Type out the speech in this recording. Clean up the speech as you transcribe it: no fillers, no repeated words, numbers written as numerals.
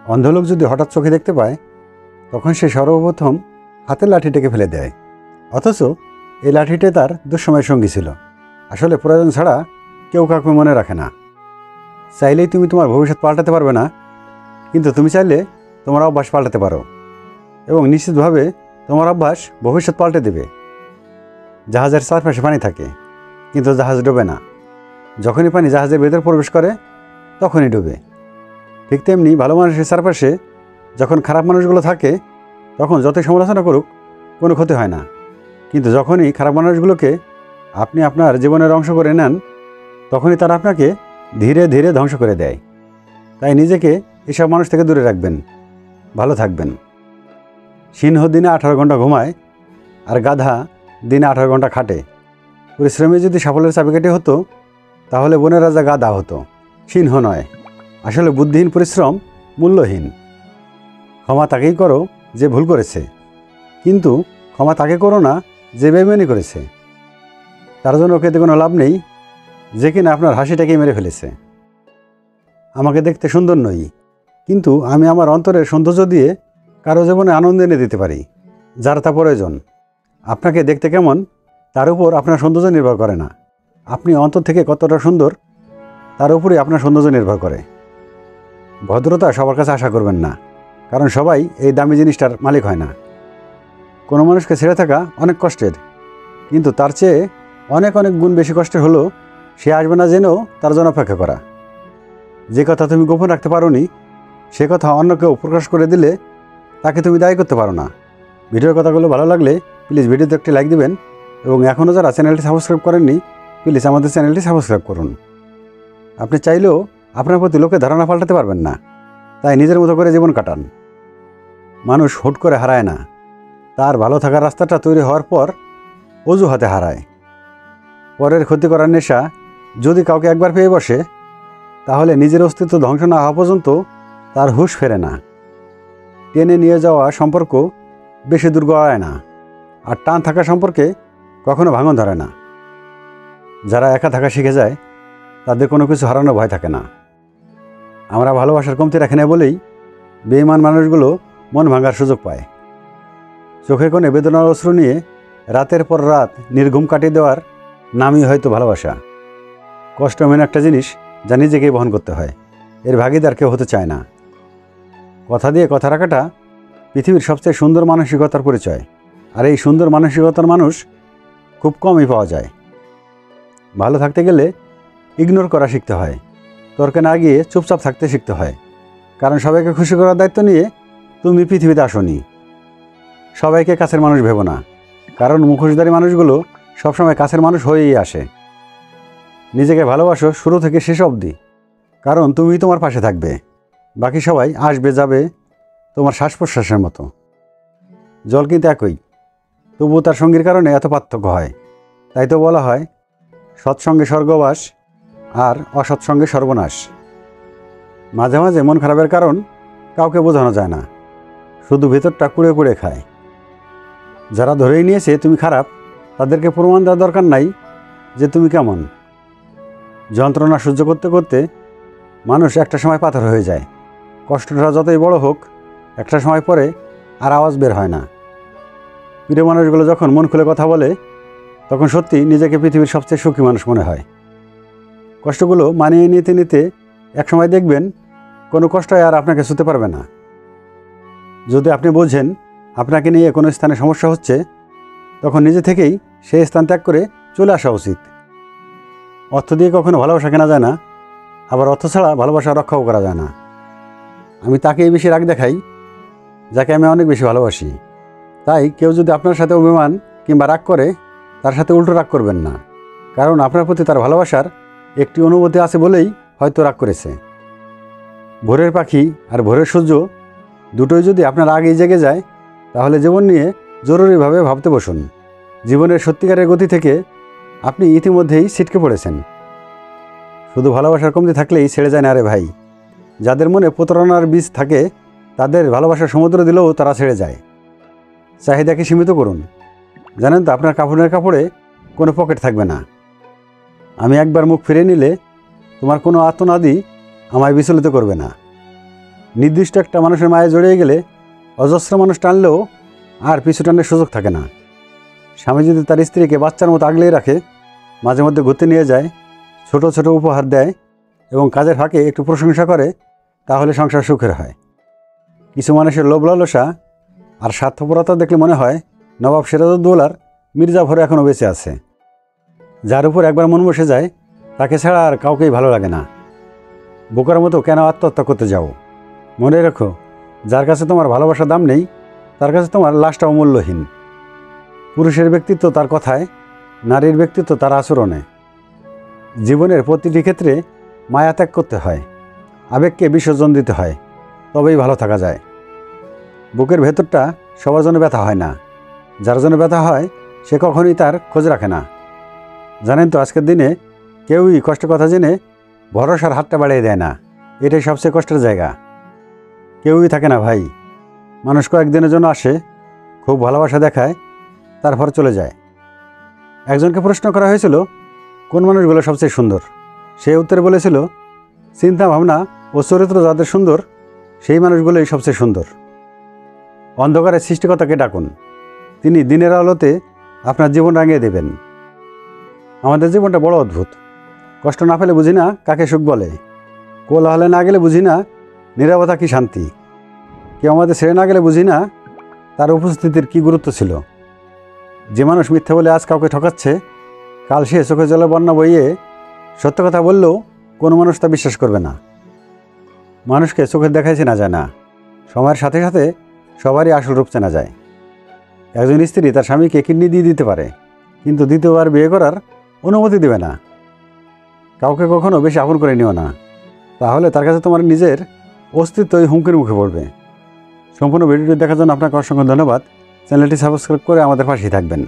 অন্ধলোক যদি হঠাৎ চোখে দেখতে পায় তখন সে সর্বপ্রথম হাতের লাঠিটাকে ফেলে দেয়, অথচ এই লাঠিটা তার দুঃসময়ের সঙ্গী ছিল। আসলে প্রয়োজন ছাড়া কেউ কাউকে মনে রাখে না। চাইলেই তুমি তোমার ভবিষ্যৎ পাল্টাতে পারবে না, কিন্তু তুমি চাইলে তোমার অভ্যাস পাল্টাতে পারো, এবং নিশ্চিতভাবে তোমার অভ্যাস ভবিষ্যৎ পাল্টে দেবে। জাহাজের চারপাশে পানি থাকে, কিন্তু জাহাজ ডোবে না। যখনই পানি জাহাজের ভেতর প্রবেশ করে তখনই ডুবে। ঠিক তেমনি ভালো মানুষের চারপাশে যখন খারাপ মানুষগুলো থাকে তখন যতই সমালোচনা করুক কোনো ক্ষতি হয় না, কিন্তু যখনই খারাপ মানুষগুলোকে আপনি আপনার জীবনের অংশ করে নেন তখনই তারা আপনাকে ধীরে ধীরে ধ্বংস করে দেয়। তাই নিজেকে এসব মানুষ থেকে দূরে রাখবেন, ভালো থাকবেন। সিংহ দিনে 18 ঘন্টা ঘুমায়, আর গাধা দিনে 18 ঘন্টা খাটে। পরিশ্রমে যদি সাফল্যের চাবিকাঠি হতো তাহলে বনের রাজা গাধা হতো, সিংহ নয়। আসলে বুদ্ধিহীন পরিশ্রম মূল্যহীন। ক্ষমা তাকেই করো যে ভুল করেছে, কিন্তু ক্ষমা তাকে করো না যে বেইমানি করেছে। তার জন্য ওকে কোনো লাভ নেই যে কিনা আপনার হাসিটাকেই মেরে ফেলেছে। আমাকে দেখতে সুন্দর নই, কিন্তু আমি আমার অন্তরের সৌন্দর্য দিয়ে কারো জীবনে আনন্দ এনে দিতে পারি, যার তা প্রয়োজন। আপনাকে দেখতে কেমন তার উপর আপনার সৌন্দর্য নির্ভর করে না, আপনি অন্তর থেকে কতটা সুন্দর তার উপরে আপনার সৌন্দর্য নির্ভর করে। ভদ্রতা সবার কাছে আশা করবেন না, কারণ সবাই এই দামি জিনিসটার মালিক হয় না। কোনো মানুষকে ছেড়ে থাকা অনেক কষ্টের, কিন্তু তার চেয়ে অনেক অনেক গুণ বেশি কষ্টের হলো সে আসবে না জেনেও তার জন্য অপেক্ষা করা। যে কথা তুমি গোপন রাখতে পারো নি সে কথা অন্য কেউ প্রকাশ করে দিলে তাকে তুমি দায়ী করতে পারো না। ভিডিওর কথাগুলো ভালো লাগলে প্লিজ ভিডিওতে একটি লাইক দিবেন, এবং এখনও যারা চ্যানেলটি সাবস্ক্রাইব করেননি প্লিজ আমাদের চ্যানেলটি সাবস্ক্রাইব করুন। আপনি চাইলেও আপনার প্রতি লোকে ধারণা পাল্টাতে পারবেন না, তাই নিজের মতো করে জীবন কাটান। মানুষ হুট করে হারায় না, তার ভালো থাকার রাস্তাটা তৈরি হওয়ার পর অজুহাতে হারায়। পরের ক্ষতি করার নেশা যদি কাউকে একবার পেয়ে বসে তাহলে নিজের অস্তিত্ব ধ্বংস না হওয়া পর্যন্ত তার হুঁশ ফেরে না। টেনে নিয়ে যাওয়া সম্পর্ক বেশি দূর গড়ায় না, আর টান থাকা সম্পর্কে কখনো ভাঙন ধরে না। যারা একা থাকা শিখে যায় তাদের কোনো কিছু হারানোর ভয় থাকে না। আমরা ভালোবাসার কমতি রাখি না বলেই বেঈমান মানুষগুলো মন ভাঙার সুযোগ পায়। চোখে কোণে বেদনার অশ্রু নিয়ে রাতের পর রাত নির্ঘুম কাটিয়ে দেওয়ার নামই হয়তো ভালোবাসা। কষ্ট এমন একটা জিনিস যা নিজেকেই বহন করতে হয়, এর ভাগিদার কেউ হতে চায় না। কথা দিয়ে কথা রাখাটা পৃথিবীর সবচেয়ে সুন্দর মানসিকতার পরিচয়, আর এই সুন্দর মানসিকতার মানুষ খুব কমই পাওয়া যায়। ভালো থাকতে গেলে ইগনোর করা শিখতে হয়, তর্কে না গিয়ে চুপচাপ থাকতে শিখতে হয়। কারণ সবাইকে খুশি করার দায়িত্ব নিয়ে তুমি পৃথিবীতে আসোনি। সবাইকে কাছের মানুষ ভেবো না, কারণ মুখোশধারী মানুষগুলো সবসময় কাছের মানুষ হয়েই আসে। নিজেকে ভালোবাসো শুরু থেকে শেষ অবধি, কারণ তুমি তোমার পাশে থাকবে, বাকি সবাই আসবে যাবে তোমার শ্বাস প্রশ্বাসের মতো। জল কিন্তু একই, তবুও তার সঙ্গীর কারণে এত পার্থক্য হয়। তাই তো বলা হয় সৎসঙ্গে স্বর্গবাস আর অসৎসঙ্গে সর্বনাশ। মাঝে মাঝে মন খারাপের কারণ কাউকে বোঝানো যায় না, শুধু ভেতরটা কুড়ে কুড়ে খায়। যারা ধরেই নিয়েছে তুমি খারাপ তাদেরকে প্রমাণ দেওয়ার দরকার নাই যে তুমি কেমন। যন্ত্রণা সহ্য করতে করতে মানুষ একটা সময় পাথর হয়ে যায়। কষ্টটা যতই বড় হোক একটা সময় পরে আর আওয়াজ বের হয় না। প্রিয় মানুষগুলো যখন মন খুলে কথা বলে তখন সত্যি নিজেকে পৃথিবীর সবচেয়ে সুখী মানুষ মনে হয়। কষ্টগুলো মানিয়ে নিতে নিতে একসময় দেখবেন কোনো কষ্টই আর আপনাকে ছুঁতে পারবে না। যদি আপনি বোঝেন আপনাকে নিয়ে কোনো স্থানে সমস্যা হচ্ছে, তখন নিজে থেকেই সেই স্থান ত্যাগ করে চলে আসা উচিত। অর্থ দিয়ে কখনো ভালোবাসা কেনা যায় না, আবার অর্থ ছাড়া ভালোবাসা রক্ষাও করা যায় না। আমি তাকেই বেশি রাগ দেখাই যাকে আমি অনেক বেশি ভালোবাসি। তাই কেউ যদি আপনার সাথে অভিমান কিংবা রাগ করে তার সাথে উল্টো রাগ করবেন না, কারণ আপনার প্রতি তার ভালোবাসার একটি অনুভূতি আছে বলেই হয়তো রাগ করেছে। ভোরের পাখি আর ভোরের সূর্য দুটোই যদি আপনার আগেই জেগে যায় তাহলে জীবন নিয়ে জরুরিভাবে ভাবতে বসুন। জীবনের সত্যিকারের গতি থেকে আপনি ইতিমধ্যেই ছিটকে পড়েছেন। শুধু ভালোবাসার কমতি থাকলেই ছেড়ে যায় না রে ভাই। যাদের মনে প্রতারণার বীজ থাকে তাদের ভালোবাসার সমুদ্র দিলেও তারা ছেড়ে যায়। চাহিদাকে সীমিত করুন। জানেন তো আপনার কাপড়ে কোনো পকেট থাকবে না। আমি একবার মুখ ফিরে নিলে তোমার কোনো আর্তনাদই আমায় বিচলিত করবে না। নির্দিষ্ট একটা মানুষের মায়ে জড়িয়ে গেলে অজস্র মানুষ টানলেও আর পিছু টানের সুযোগ থাকে না। স্বামী যদি তার স্ত্রীকে বাচ্চার মতো আগলেই রাখে, মাঝে মধ্যে ঘুরতে নিয়ে যায়, ছোট ছোট উপহার দেয় এবং কাজের ফাঁকে একটু প্রশংসা করে, তাহলে সংসার সুখের হয়। কিছু মানুষের লোভ লালসা আর স্বার্থপরতা দেখলে মনে হয় নবাব সিরাজউদ্দৌলার মির্জাফর এখনও বেঁচে আছে। যার উপর একবার মন বসে যায়, তাকে ছাড়া আর কাউকেই ভালো লাগে না। বোকার মতো কেন আত্মহত্যা করতে যাও? মনে রেখো, যার কাছে তোমার ভালোবাসার দাম নেই, তার কাছে তোমার লাশটা অমূল্যহীন। পুরুষের ব্যক্তিত্ব তার কথায়, নারীর ব্যক্তিত্ব তার আচরণে। জীবনের প্রতিটি ক্ষেত্রে মায়া ত্যাগ করতে হয়, আবেগকে বিসর্জন দিতে হয়, তবেই ভালো থাকা যায়। বুকের ভেতরটা সবার জন্য ব্যথা হয় না, যার জন্য ব্যথা হয় সে কখনোই তার খোঁজ রাখে না। জানেন তো, আজকের দিনে কেউই কষ্টের কথা জেনে ভরসার হাতটা বাড়িয়ে দেয় না। এটাই সবচেয়ে কষ্টের জায়গা। কেউই থাকে না ভাই। মানুষ কয়েকদিনের জন্য আসে, খুব ভালোবাসা দেখায়, তারপর চলে যায়। একজনকে প্রশ্ন করা হয়েছিল, কোন মানুষগুলো সবচেয়ে সুন্দর? সে উত্তরে বলেছিল, চিন্তা ভাবনা ও চরিত্র যাদের সুন্দর, সেই মানুষগুলোই সবচেয়ে সুন্দর। অন্ধকারের সৃষ্টিকর্তাকে ডাকুন, তিনি দিনের আলোতে আপনার জীবন রাঙিয়ে দেবেন। আমাদের জীবনটা বড় অদ্ভুত। কষ্ট না পেলে বুঝি না কাকে সুখ বলে, কোলাহলে না গেলে বুঝি না নীরবতা কি শান্তি, কেউ আমাদের ছেড়ে না গেলে বুঝি না তার উপস্থিতির কি গুরুত্ব ছিল। যে মানুষ মিথ্যা বলে আজ কাউকে ঠকাচ্ছে, কাল সে চোখে জলে বন্যা বইয়ে সত্য কথা বললেও কোনো মানুষ তা বিশ্বাস করবে না। মানুষকে চোখের দেখাই চেনা যায় না, সময়ের সাথে সাথে সবারই আসল রূপ চেনা যায়। একজন স্ত্রী তার স্বামীকে কিডনি দিয়ে দিতে পারে, কিন্তু দ্বিতীয়বার বিয়ে করার অনুমতি দেবে না। কাউকে কখনো বেশি আপন করে নিও না, তাহলে তার কাছে তোমার নিজের অস্তিত্বই হুমকির মুখে পড়বে। সম্পূর্ণ ভিডিওটি দেখার জন্য আপনাকে অসংখ্য ধন্যবাদ। চ্যানেলটি সাবস্ক্রাইব করে আমাদের পাশেই থাকবেন।